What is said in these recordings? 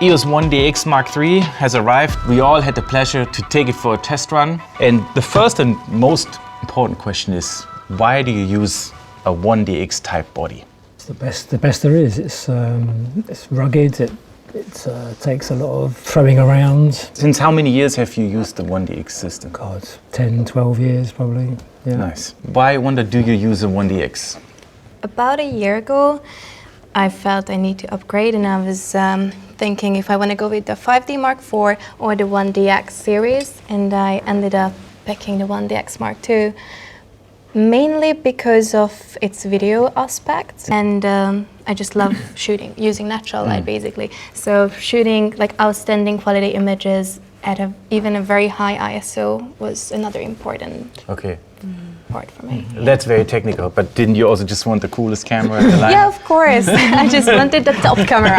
EOS-1D X Mark III has arrived. We all had the pleasure to take it for a test run. And the first and most important question is, why do you use a 1DX type body? It's the best there is. It's rugged. It takes a lot of throwing around. Since how many years have you used the 1DX system? God, 10, 12 years probably. Yeah. Nice. Why, Wanda, do you use a 1DX? About a year ago, I felt I need to upgrade, and I was thinking if I want to go with the 5D Mark IV or the 1DX series, and I ended up picking the 1D X Mark II, mainly because of its video aspects, and I just love shooting, using natural light basically. So shooting like outstanding quality images at even a very high ISO was another important part for me. That's very technical, but didn't you also just want the coolest camera in the line? Yeah, of course. I just wanted the top camera.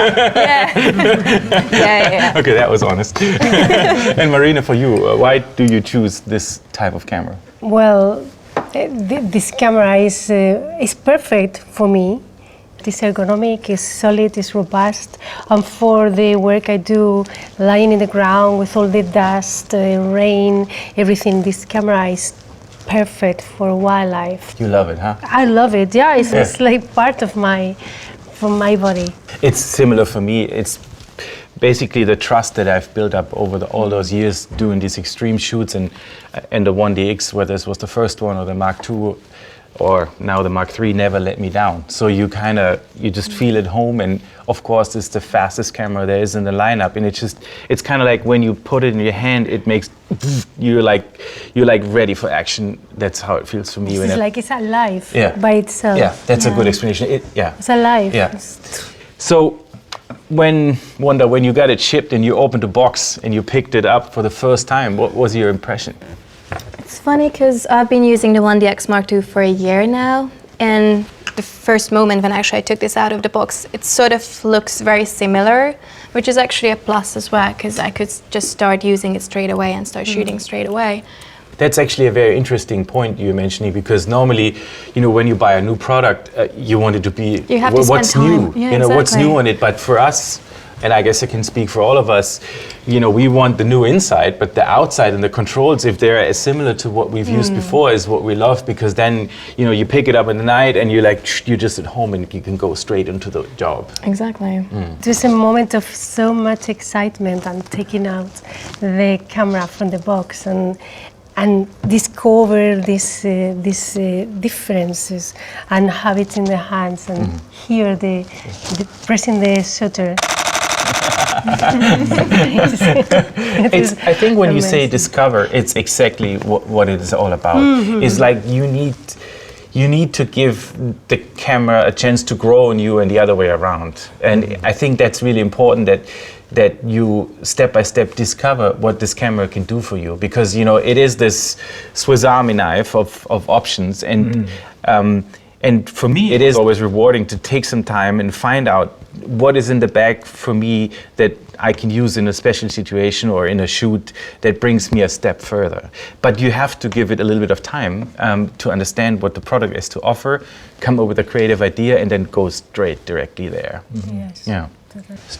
Yeah. Okay, that was honest. And Marina, for you, why do you choose this type of camera? Well, this camera is perfect for me. It's ergonomic, it's solid, it's robust, and for the work I do lying in the ground with all the dust, rain, everything, this camera is perfect for wildlife. You love it, huh? I love it, yeah, it's like part of my body. It's similar for me. It's basically the trust that I've built up over all those years doing these extreme shoots, and the 1DX, whether this was the first one or the Mark II or now the Mark III, never let me down. So you just feel at home, and of course it's the fastest camera there is in the lineup, and it's kind of like when you put it in your hand, it makes you're like ready for action. That's how it feels for me. It's like it's alive by itself. Yeah, that's a good explanation. It's alive. Yeah. So when you got it shipped and you opened the box and you picked it up for the first time, what was your impression? It's funny because I've been using the 1D X Mark II for a year now, and the first moment when actually I took this out of the box, it sort of looks very similar, which is actually a plus as well, because I could just start using it straight away and start shooting straight away. That's actually a very interesting point you're mentioning, because normally, when you buy a new product, you want it to be what's new, what's new on it. But for us, and I guess I can speak for all of us, we want the new inside, but the outside and the controls, if they're as similar to what we've used before, is what we love, because then, you pick it up in the night and you're just at home and you can go straight into the job. Exactly. There's a moment of so much excitement and taking out the camera from the box and discover these differences and have it in the hands and hear the pressing the shutter. I think when you say discover, it's exactly what it is all about. It's like you need to give the camera a chance to grow on you and the other way around. And I think that's really important, that you step by step discover what this camera can do for you, because it is this Swiss Army knife of options, and for me it is always rewarding to take some time and find out what is in the bag for me that I can use in a special situation or in a shoot that brings me a step further. But you have to give it a little bit of time to understand what the product is to offer, come up with a creative idea, and then go directly there. Yes. Yeah.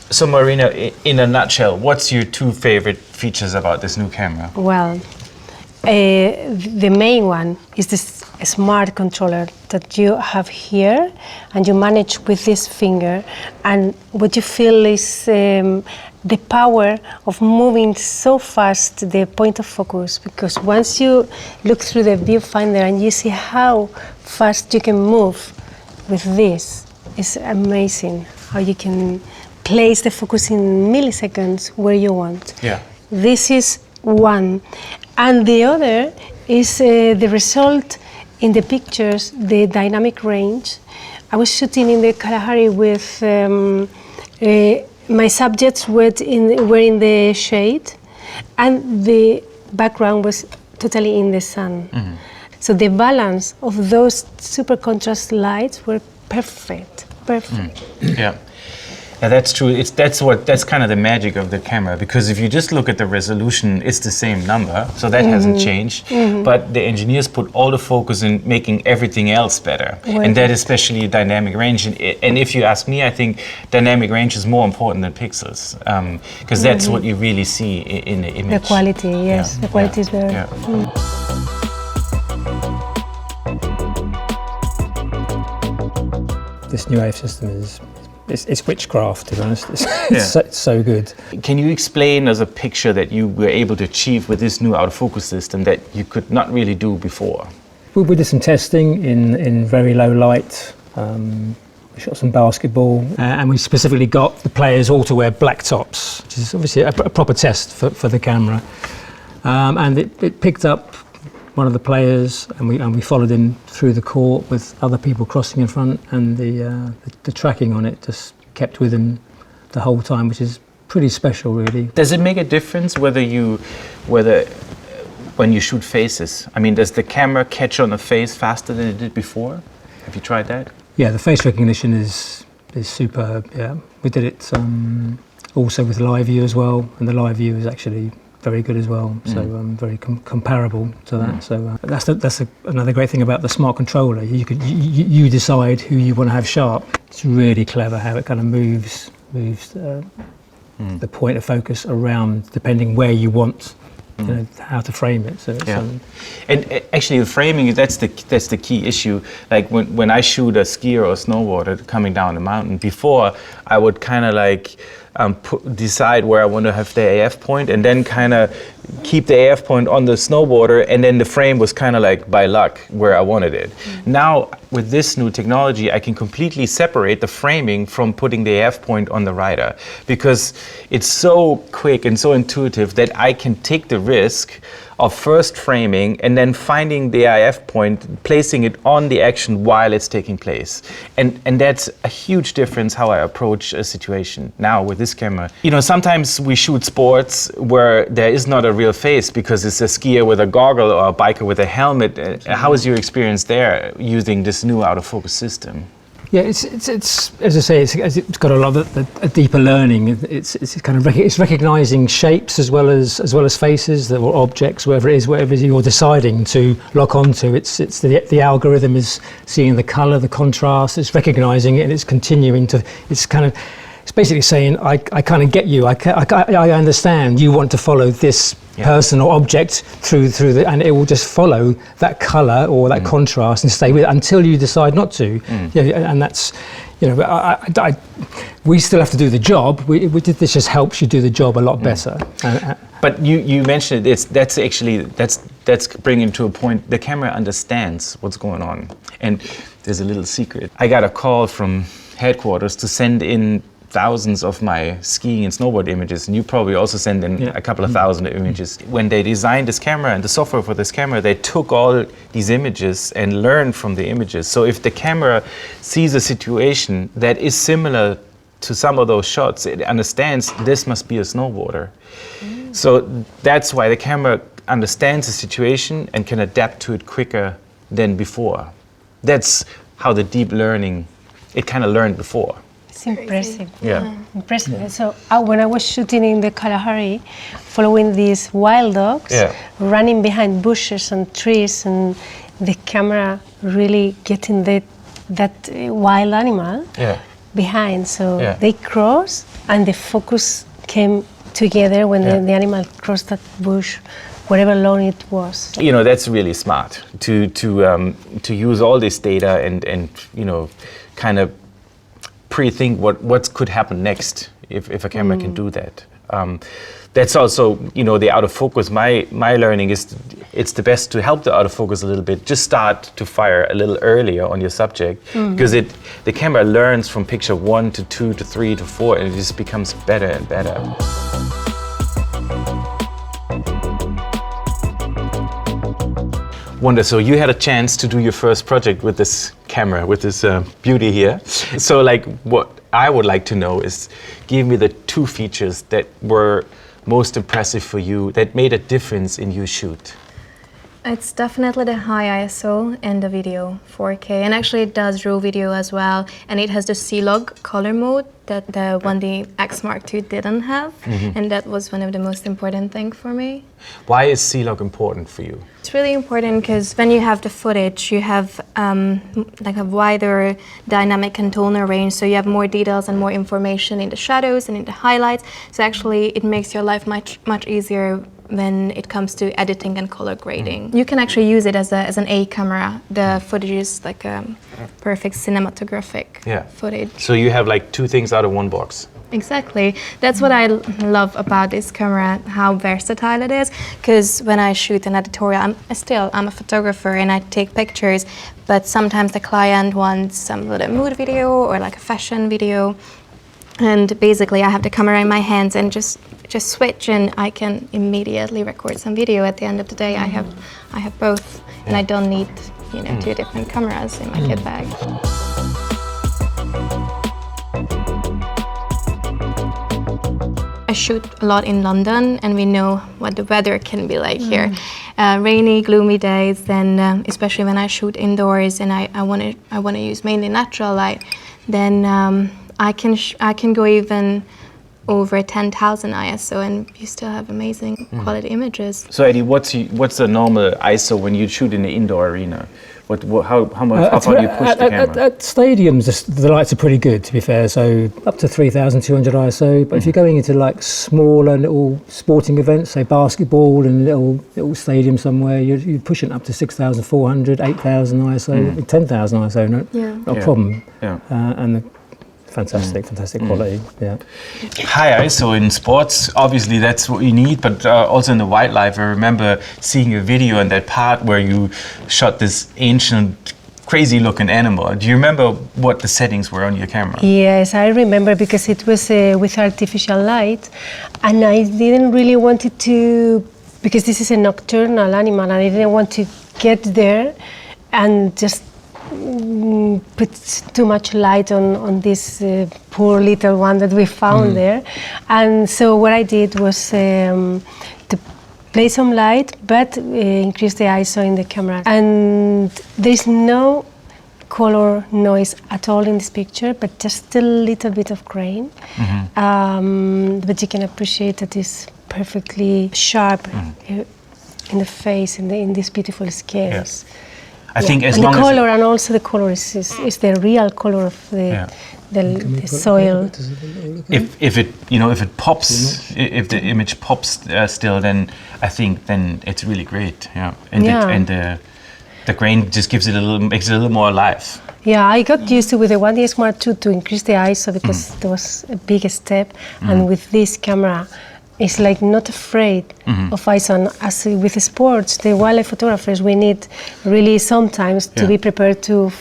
So Marina, in a nutshell, what's your two favorite features about this new camera? Well, the main one is this smart controller that you have here, and you manage with this finger, and what you feel is the power of moving so fast the point of focus, because once you look through the viewfinder and you see how fast you can move with this, it's amazing how you can place the focus in milliseconds where you want. Yeah. This is one. And the other is the result in the pictures, the dynamic range. I was shooting in the Kalahari with my subjects were in the shade, and the background was totally in the sun. So the balance of those super contrast lights were perfect. Yeah. Yeah, that's true. That's kind of the magic of the camera, because if you just look at the resolution, it's the same number, so that hasn't changed. But the engineers put all the focus in making everything else better, and that especially dynamic range. And if you ask me, I think dynamic range is more important than pixels, because that's what you really see in the image. The quality, yes, the quality is better. Yeah. This new AF system it's witchcraft, to be honest. It's so good. Can you explain as a picture that you were able to achieve with this new autofocus system that you could not really do before? We did some testing in very low light. We shot some basketball, and we specifically got the players all to wear black tops, which is obviously a proper test for the camera. And it picked up one of the players, and we followed him through the court with other people crossing in front, and the tracking on it just kept with him the whole time, which is pretty special, really. Does it make a difference when you shoot faces? I mean, does the camera catch on a face faster than it did before? Have you tried that? Yeah, the face recognition is superb. Yeah, we did it also with live view as well, and the live view is actually very good as well, so very comparable to that. So that's another great thing about the smart controller. You decide who you want to have sharp. It's really clever how it kind of moves the point of focus around depending where you want, how to frame it. So it's, and actually, the framing that's the key issue. Like when I shoot a skier or a snowboarder coming down the mountain, before I would kind of like decide where I want to have the AF point, and then kind of keep the AF point on the snowboarder, and then the frame was kind of like by luck where I wanted it. Now with this new technology, I can completely separate the framing from putting the AF point on the rider, because it's so quick and so intuitive that I can take the risk of first framing and then finding the AF point, placing it on the action while it's taking place. And that's a huge difference how I approach a situation now with this camera. You know, sometimes we shoot sports where there is not a real face because it's a skier with a goggle or a biker with a helmet. How is your experience there using this new autofocus system? Yeah, it's as I say, it's got a lot of a deeper learning. It's kind of it's recognizing shapes as well as faces or objects, whatever you're deciding to lock onto. It's the algorithm is seeing the color, the contrast. It's recognizing it, and it's continuing to. It's basically saying, I kind of get you. I understand you want to follow this person or object through and it will just follow that color or that contrast and stay with it until you decide not to. And that's, we still have to do the job. This just helps you do the job a lot better. But you mentioned it. That's bringing to a point. The camera understands what's going on, and there's a little secret. I got a call from headquarters to send in thousands of my skiing and snowboard images, and you probably also send in a couple of thousand images. When they designed this camera and the software for this camera, they took all these images and learned from the images. So if the camera sees a situation that is similar to some of those shots, it understands this must be a snowboarder. So that's why the camera understands the situation and can adapt to it quicker than before. That's how the deep learning, it kind of learned before. It's impressive. Impressive. Yeah. So when I was shooting in the Kalahari, following these wild dogs, running behind bushes and trees, and the camera really getting that wild animal behind. So they crossed, and the focus came together when the animal crossed that bush, whatever long it was. You know, that's really smart to use all this data and kind of pre-think what could happen next if a camera can do that. That's also, the autofocus. My learning is it's the best to help the autofocus a little bit. Just start to fire a little earlier on your subject, because the camera learns from picture 1 to 2 to 3 to 4, and it just becomes better and better. Wanda, so you had a chance to do your first project with this camera, with this beauty here. So what I would like to know is, give me the 2 features that were most impressive for you, that made a difference in your shoot. It's definitely the high ISO and the video 4K, and actually it does RAW video as well, and it has the C-Log color mode that the 1D X Mark II didn't have, and that was one of the most important things for me. Why is C-Log important for you? It's really important because when you have the footage, you have like a wider dynamic and tonal range, so you have more details and more information in the shadows and in the highlights. So actually, it makes your life much easier when it comes to editing and color grading. You can actually use it as an A camera. The footage is like a perfect cinematographic footage. So you have like two things out of one box. Exactly. That's what I love about this camera, how versatile it is. Because when I shoot an editorial, I'm a photographer and I take pictures, but sometimes the client wants some little mood video or like a fashion video. And basically I have the camera in my hands and just switch and I can immediately record some video. At the end of the day, I have both, and I don't need two different cameras in my kit bag. I shoot a lot in London, and we know what the weather can be like here. Rainy, gloomy days, then especially when I shoot indoors and I want to use mainly natural light, then I can go even over 10,000 ISO, and you still have amazing quality images. So Eddie, what's the normal ISO when you shoot in the indoor arena? How far do you push the camera? At stadiums, the lights are pretty good, to be fair. So up to 3,200 ISO. But if you're going into like smaller little sporting events, say basketball and little stadium somewhere, you're pushing up to 6,400, 8,000 ISO, 10,000 ISO. No problem. Yeah. And fantastic quality. Yeah. High ISO in sports, obviously that's what you need, but also in the wildlife. I remember seeing a video in that part where you shot this ancient, crazy-looking animal. Do you remember what the settings were on your camera? Yes, I remember, because it was with artificial light, and I didn't really want it to, because this is a nocturnal animal, and I didn't want to get there and just put too much light on this poor little one that we found there. And so what I did was to play some light, but increase the ISO in the camera. And there's no color noise at all in this picture, but just a little bit of grain. But you can appreciate that it's perfectly sharp in the face, in these beautiful scales. I think as and long the color, and also the color is the real color of the soil. If it pops, if the image pops still, then I think then it's really great. Yeah, and the grain just makes it a little more alive. Yeah, I got used to with the 1D X Mark II to increase the ISO, because there was a big step, and with this camera, it's like not afraid of ISO. And as with the sports, the wildlife photographers, we need really sometimes to be prepared to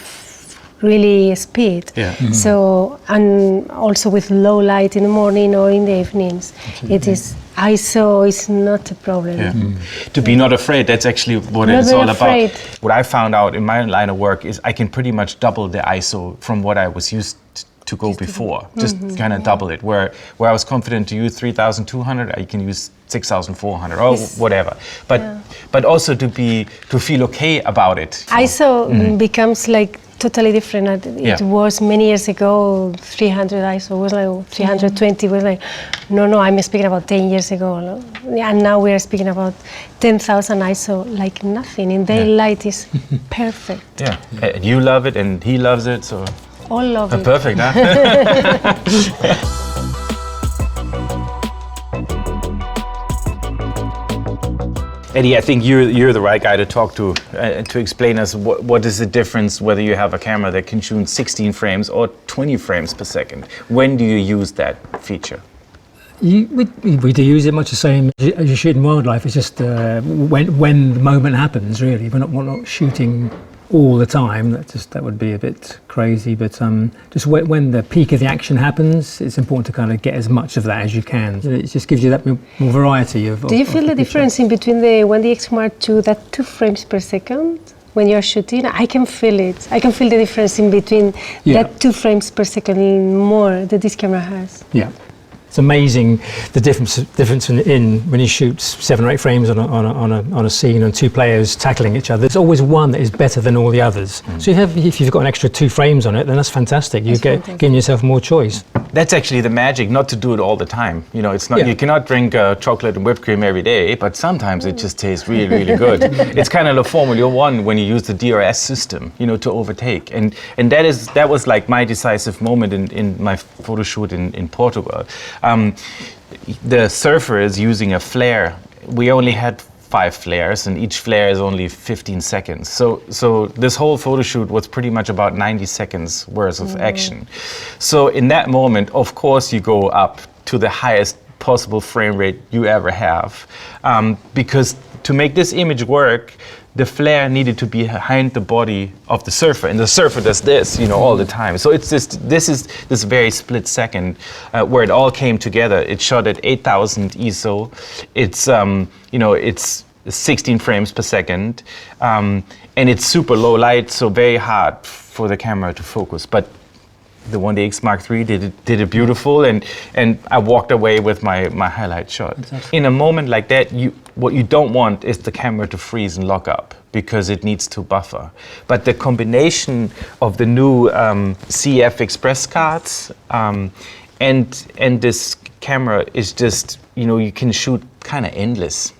really speed. So, and also with low light in the morning or in the evenings, it is ISO is not a problem. To be not afraid, that's actually what it's all about. What I found out in my line of work is I can pretty much double the ISO from what I was used to go before, just kind of double it. Where I was confident to use 3,200, I can use 6,400 or whatever. But also to feel okay about it. ISO becomes like totally different. It was many years ago, 300 ISO was like 320 was like, no, I'm speaking about 10 years ago. No? And now we are speaking about 10,000 ISO, like nothing. In daylight is perfect. Yeah, and you love it and he loves it, so. All love it. Perfect, huh? Eddie, I think you're the right guy to talk to explain us what is the difference whether you have a camera that can shoot 16 frames or 20 frames per second. When do you use that feature? We do use it much the same as you shoot in wildlife. It's just when the moment happens, really. We're not shooting all the time. That would be a bit crazy, but just when the peak of the action happens, it's important to kind of get as much of that as you can. It just gives you that more variety of. Do you feel the difference in between the 1D X Mark II, that 2 frames per second when you're shooting? I can feel it. I can feel the difference in between that 2 frames per second more that this camera has. Yeah. It's amazing the difference in when you shoot 7 or 8 frames on a scene and 2 players tackling each other. There's always one that is better than all the others. So if you've got an extra 2 frames on it, then that's fantastic. You get giving yourself more choice. That's actually the magic, not to do it all the time. You know, it's not you cannot drink chocolate and whipped cream every day, but sometimes it just tastes really, really good. It's kind of the Formula One when you use the DRS system, you know, to overtake. And that was like my decisive moment in my photo shoot in Portugal. The surfer is using a flare. We only had 5 flares, and each flare is only 15 seconds. So this whole photo shoot was pretty much about 90 seconds worth of action. So in that moment, of course, you go up to the highest possible frame rate you ever have, because to make this image work, the flare needed to be behind the body of the surfer, and the surfer does this, you know, all the time. So it's this is this very split second where it all came together. It's shot at 8,000 ISO. It's you know, it's 16 frames per second, and it's super low light, so very hard for the camera to focus. But the 1D X Mark III did it beautiful, and I walked away with my highlight shot. Exactly. In a moment like that, what you don't want is the camera to freeze and lock up, because it needs to buffer. But the combination of the new CF Express cards and this camera is just, you know, you can shoot kind of endless.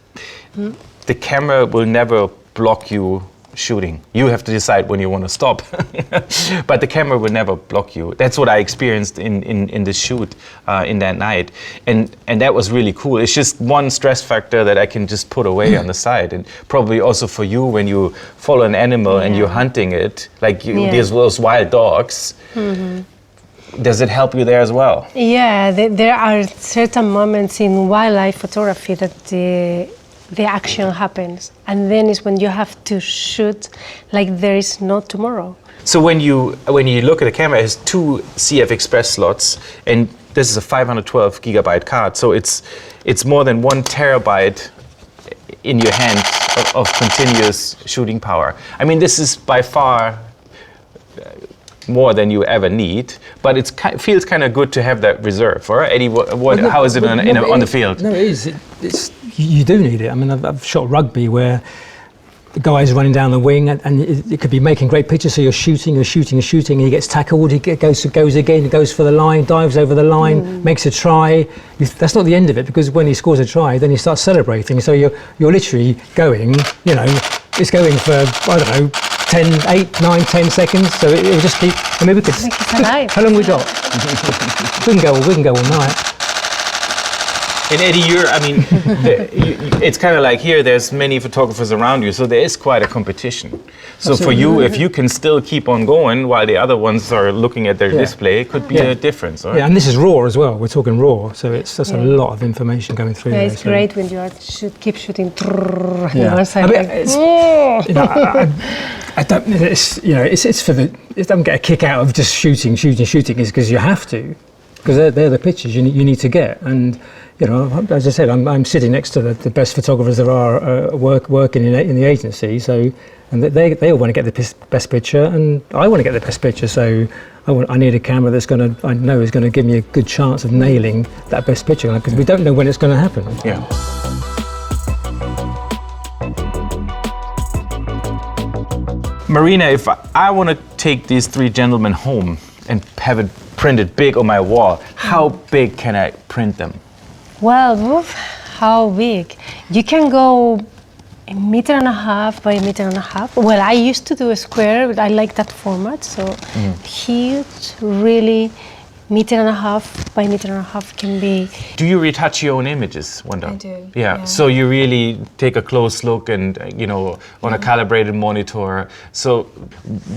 The camera will never block you shooting. You have to decide when you want to stop. But the camera will never block you. That's what I experienced in the shoot in that night. And that was really cool. It's just one stress factor that I can just put away on the side. And probably also for you, when you follow an animal and you're hunting it, like those wild dogs, does it help you there as well? Yeah, there are certain moments in wildlife photography that the action happens, and then is when you have to shoot like there is no tomorrow. So when you look at the camera, it has 2 CF Express slots, and this is a 512 gigabyte card, so it's more than 1 terabyte in your hand of continuous shooting power. I mean, this is by far more than you ever need, but it feels kind of good to have that reserve, right? Eddie, how is it on the field? No, it is. You do need it. I mean, I've shot rugby where the guy's running down the wing, and it could be making great pictures. So you're shooting, and he gets tackled. He goes again. He goes for the line, dives over the line, makes a try. That's not the end of it, because when he scores a try, then he starts celebrating. So you're literally going. You know, it's going for, I don't know, 10, 8, 9, 10 seconds. So it will just keep. I mean, we could. How long we got? we can go all night. And Eddie, it's kind of like here, there's many photographers around you, so there is quite a competition. So absolutely. For you, if you can still keep on going while the other ones are looking at their display, it could be a difference. Right? Yeah, and this is RAW as well. We're talking RAW, so that's a lot of information going through. Yeah, there, it's great when you keep shooting. Yeah. I don't. It's for the. I don't get a kick out of just shooting. Is because you have to, because they're the pictures you need to get. And you know, as I said, I'm sitting next to the best photographers there are working in the agency. So, and they all want to get the best picture, and I want to get the best picture. So, I need a camera I know is going to give me a good chance of nailing that best picture, because we don't know when it's going to happen. Yeah. Marina, if I want to take these 3 gentlemen home and have it printed big on my wall, how big can I print them? Well, how big? You can go 1.5 meters by 1.5 meters. Well, I used to do a square, but I like that format. So huge, really, 1.5 meters by 1.5 meters can be. Do you retouch your own images, Wanda? I do. Yeah. So you really take a close look, and on a calibrated monitor. So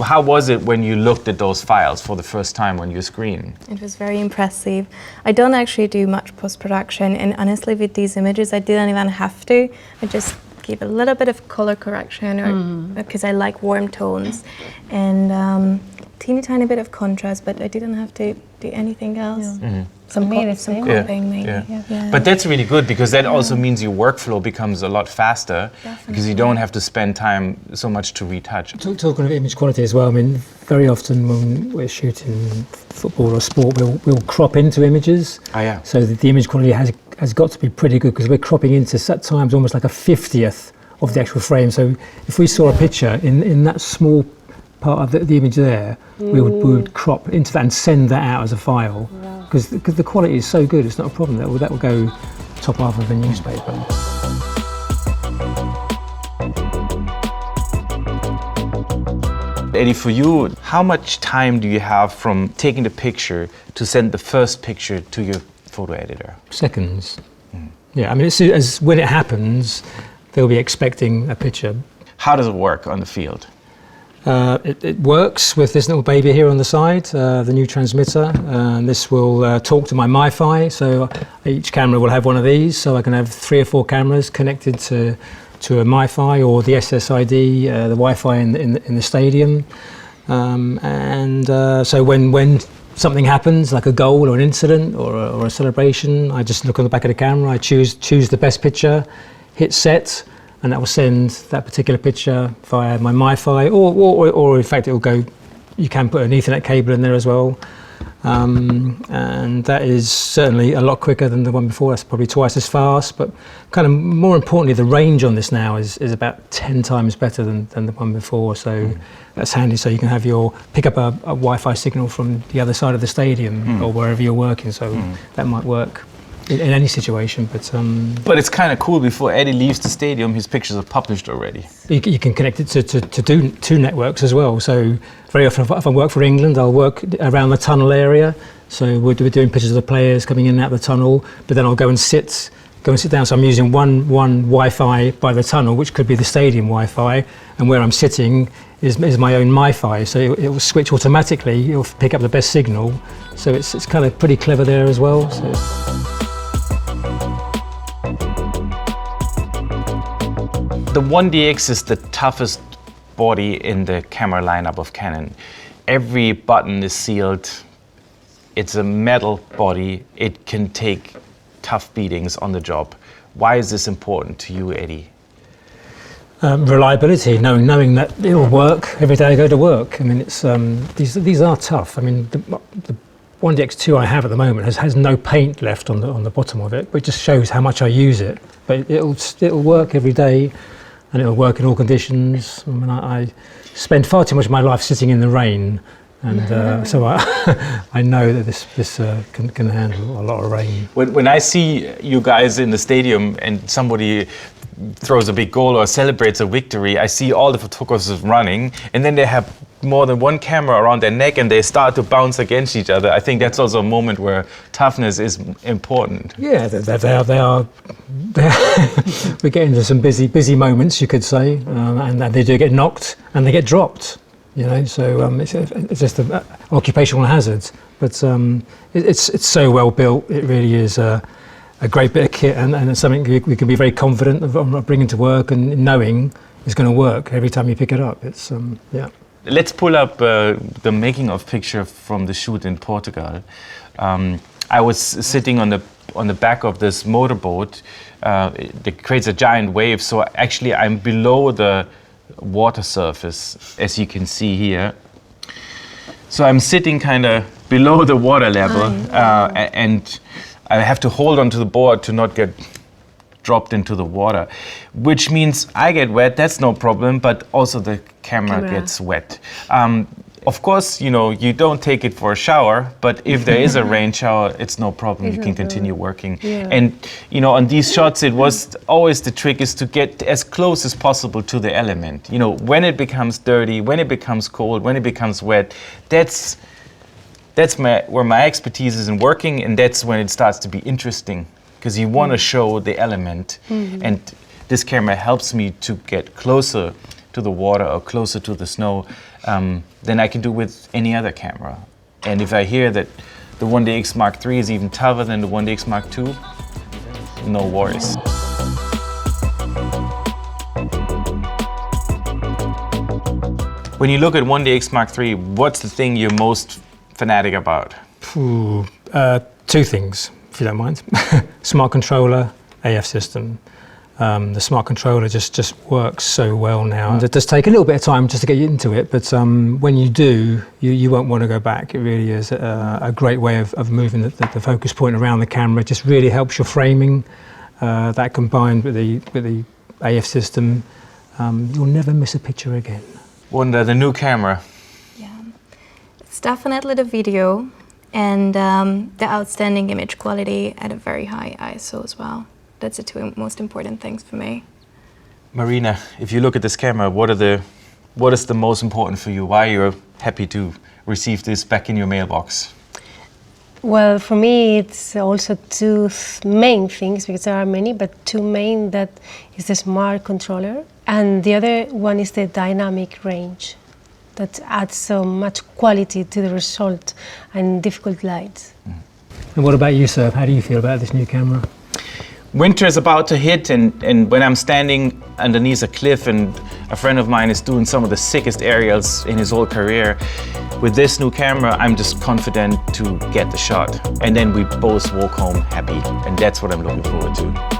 how was it when you looked at those files for the first time on your screen? It was very impressive. I don't actually do much post-production, and honestly, with these images, I didn't even have to. I just give a little bit of color correction, because I like warm tones, and teeny tiny bit of contrast, but I didn't have to do anything else. For me, the same. Copying maybe. Yeah. But that's really good because that also means your workflow becomes a lot faster because you don't have to spend time so much to retouch. Talking of image quality as well, I mean, very often when we're shooting football or sport, we'll crop into images. Oh, yeah. So that the image quality has got to be pretty good because we're cropping into at times almost like a 50th of the actual frame. So if we saw a picture in that small part of the image there, we would crop into that and send that out as a file because the quality is so good, it's not a problem. That will go top half of the newspaper. Eddie, for you, how much time do you have from taking the picture to send the first picture to your photo editor? Seconds. Yeah, I mean, as when it happens, they'll be expecting a picture. How does it work on the field? It works with this little baby here on the side, the new transmitter. This will talk to my MiFi, so each camera will have one of these, so I can have 3 or 4 cameras connected to a MiFi or the SSID, the Wi-Fi in the stadium. So when something happens, like a goal or an incident or a celebration, I just look on the back of the camera, I choose the best picture, hit set, and that will send that particular picture via my MiFi, or in fact it will go, you can put an Ethernet cable in there as well. And that is certainly a lot quicker than the one before. That's probably twice as fast, but kind of more importantly, the range on this now is about 10 times better than the one before. So that's handy. So you can pick up a Wi-Fi signal from the other side of the stadium or wherever you're working. So that might work in any situation. But it's kind of cool. Before Eddie leaves the stadium, his pictures are published already. You can connect it to two networks as well. So very often, if I work for England, I'll work around the tunnel area. So we're doing pictures of the players coming in and out of the tunnel. But then I'll go and sit down. So I'm using one Wi-Fi by the tunnel, which could be the stadium Wi-Fi, and where I'm sitting is my own MiFi. So it will switch automatically. It will pick up the best signal. So it's kind of pretty clever there as well. So. The 1DX is the toughest body in the camera lineup of Canon. Every button is sealed. It's a metal body. It can take tough beatings on the job. Why is this important to you, Eddie? Reliability, knowing that it'll work every day I go to work. I mean, it's these are tough. I mean, the 1DX2 I have at the moment has no paint left on the bottom of it, but it just shows how much I use it. But it'll work every day, and it'll work in all conditions. I mean, I spend far too much of my life sitting in the rain, and so I know that this can handle a lot of rain. When I see you guys in the stadium and somebody throws a big goal or celebrates a victory, I see all the photographers running, and then they have more than one camera around their neck and they start to bounce against each other. I think that's also a moment where toughness is important. Yeah, they are. We get into some busy moments, you could say, and they do get knocked and they get dropped. You know, so it's just an occupational hazard. But it's so well built. It really is a great bit of kit, and it's something we can be very confident of bringing to work and knowing it's going to work every time you pick it up. It's yeah. Let's pull up the making of picture from the shoot in Portugal. I was sitting on the back of this motorboat. It creates a giant wave, so actually I'm below the water surface, as you can see here. So I'm sitting kind of below the water level, and I have to hold onto the board to not get dropped into the water, which means I get wet, that's no problem, but also the camera gets wet. Of course, you know, you don't take it for a shower, but if there is a rain shower, it's no problem, you can continue working. Yeah. And, you know, on these shots, it was always the trick is to get as close as possible to the element. You know, when it becomes dirty, when it becomes cold, when it becomes wet, that's where my expertise is in working, and that's when it starts to be interesting, because you want to show the element, and this camera helps me to get closer to the water or closer to the snow than I can do with any other camera. And if I hear that the 1D X Mark III is even tougher than the 1D X Mark II, no worries. When you look at 1D X Mark III, what's the thing you're most fanatic about? Two things, if you don't mind. Smart controller, AF system. The smart controller just works so well now. And it does take a little bit of time just to get you into it, but when you do, you won't want to go back. It really is a great way of moving the focus point around the camera. It just really helps your framing. That combined with the AF system, you'll never miss a picture again. Wanda, the new camera. Yeah, it's definitely the video and the outstanding image quality at a very high ISO as well. That's the two most important things for me. Marina, if you look at this camera, what is the most important for you? Why you're happy to receive this back in your mailbox? Well, for me, it's also two main things, because there are many, but two main. That is the smart controller, and the other one is the dynamic range that adds so much quality to the result and difficult lights. And what about you, sir? How do you feel about this new camera? Winter is about to hit, and when I'm standing underneath a cliff and a friend of mine is doing some of the sickest aerials in his whole career, with this new camera, I'm just confident to get the shot. And then we both walk home happy, and that's what I'm looking forward to.